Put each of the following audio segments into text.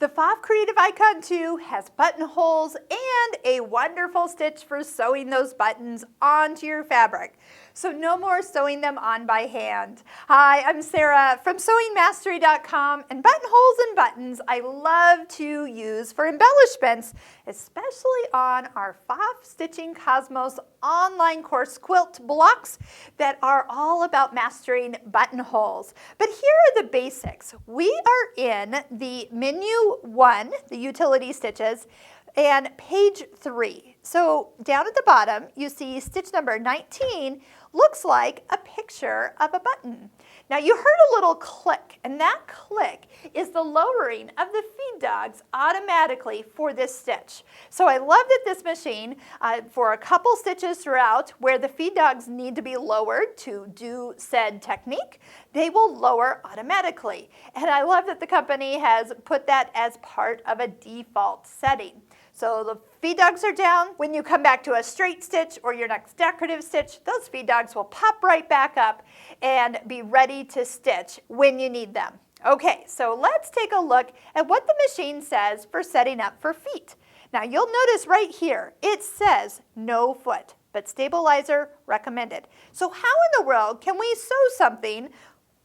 The Pfaff Creative Icon 2 has buttonholes and a wonderful stitch for sewing those buttons onto your fabric. So no more sewing them on by hand. Hi, I'm Sarah from sewingmastery.com, and buttonholes and buttons I love to use for embellishments, especially on our Pfaff Stitching Cosmos online course quilt blocks that are all about mastering buttonholes. But here are the basics. We are in the menu 1, the utility stitches, and page 3. So down at the bottom, you see stitch number 19 looks like a picture of a button. Now you heard a little click, and that click is the lowering of the feed dogs automatically for this stitch. So I love that this machine, for a couple stitches throughout where the feed dogs need to be lowered to do said technique, they will lower automatically. And I love that the company has put that as part of a default setting. So the feed dogs are down. When you come back to a straight stitch or your next decorative stitch, those feed dogs will pop right back up and be ready to stitch when you need them. Okay, so let's take a look at what the machine says for setting up for feet. Now you'll notice right here, it says no foot, but stabilizer recommended. So how in the world can we sew something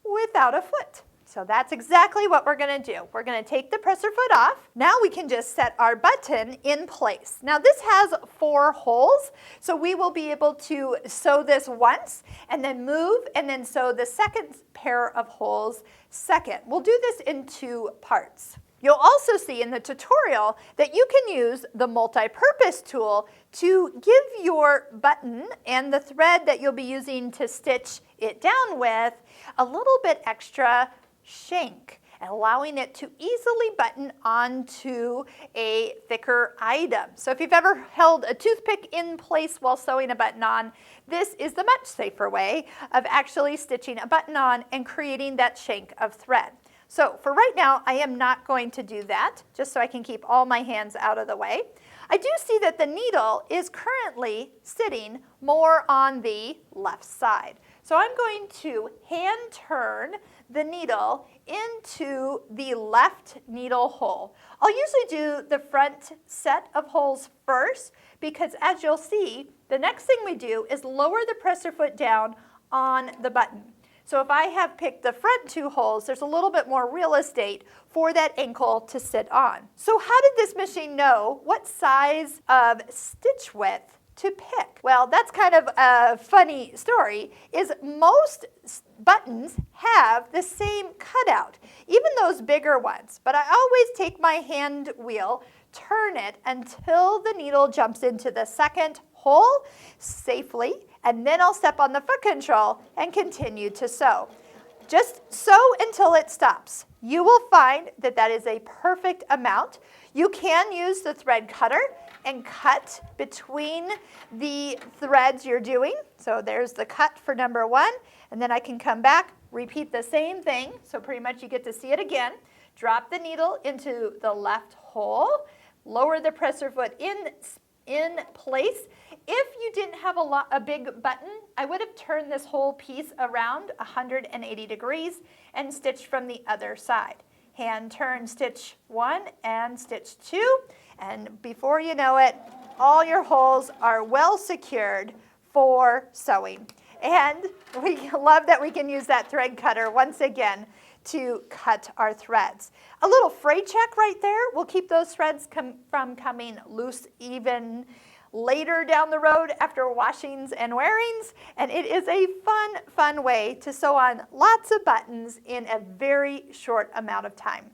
without a foot? So that's exactly what we're going to do. We're going to take the presser foot off. Now we can just set our button in place. Now this has 4 holes, so we will be able to sew this once and then move and then sew the second pair of holes second. We'll do this in 2 parts. You'll also see in the tutorial that you can use the multi-purpose tool to give your button and the thread that you'll be using to stitch it down with a little bit extra shank, allowing it to easily button onto a thicker item. So if you've ever held a toothpick in place while sewing a button on, this is the much safer way of actually stitching a button on and creating that shank of thread. So for right now, I am not going to do that, just so I can keep all my hands out of the way. I do see that the needle is currently sitting more on the left side. So I'm going to hand turn the needle into the left needle hole. I'll usually do the front set of holes first because, as you'll see, the next thing we do is lower the presser foot down on the button. So if I have picked the front 2 holes, there's a little bit more real estate for that ankle to sit on. So how did this machine know what size of stitch width to pick? Well, that's kind of a funny story, is most buttons have the same cutout, even those bigger ones. But I always take my hand wheel, turn it until the needle jumps into the second hole safely, and then I'll step on the foot control and continue to sew. Just sew until it stops. You will find that that is a perfect amount. You can use the thread cutter and cut between the threads you're doing. So there's the cut for number 1, and then I can come back, repeat the same thing. So pretty much you get to see it again. Drop the needle into the left hole, lower the presser foot in place. If you didn't have a big button, I would have turned this whole piece around 180 degrees and stitched from the other side. Hand turn stitch 1 and stitch 2, and before you know it, all your holes are well secured for sewing. And we love that we can use that thread cutter once again to cut our threads. A little fray check right there will keep those threads from coming loose even later down the road after washings and wearings, and it is a fun way to sew on lots of buttons in a very short amount of time.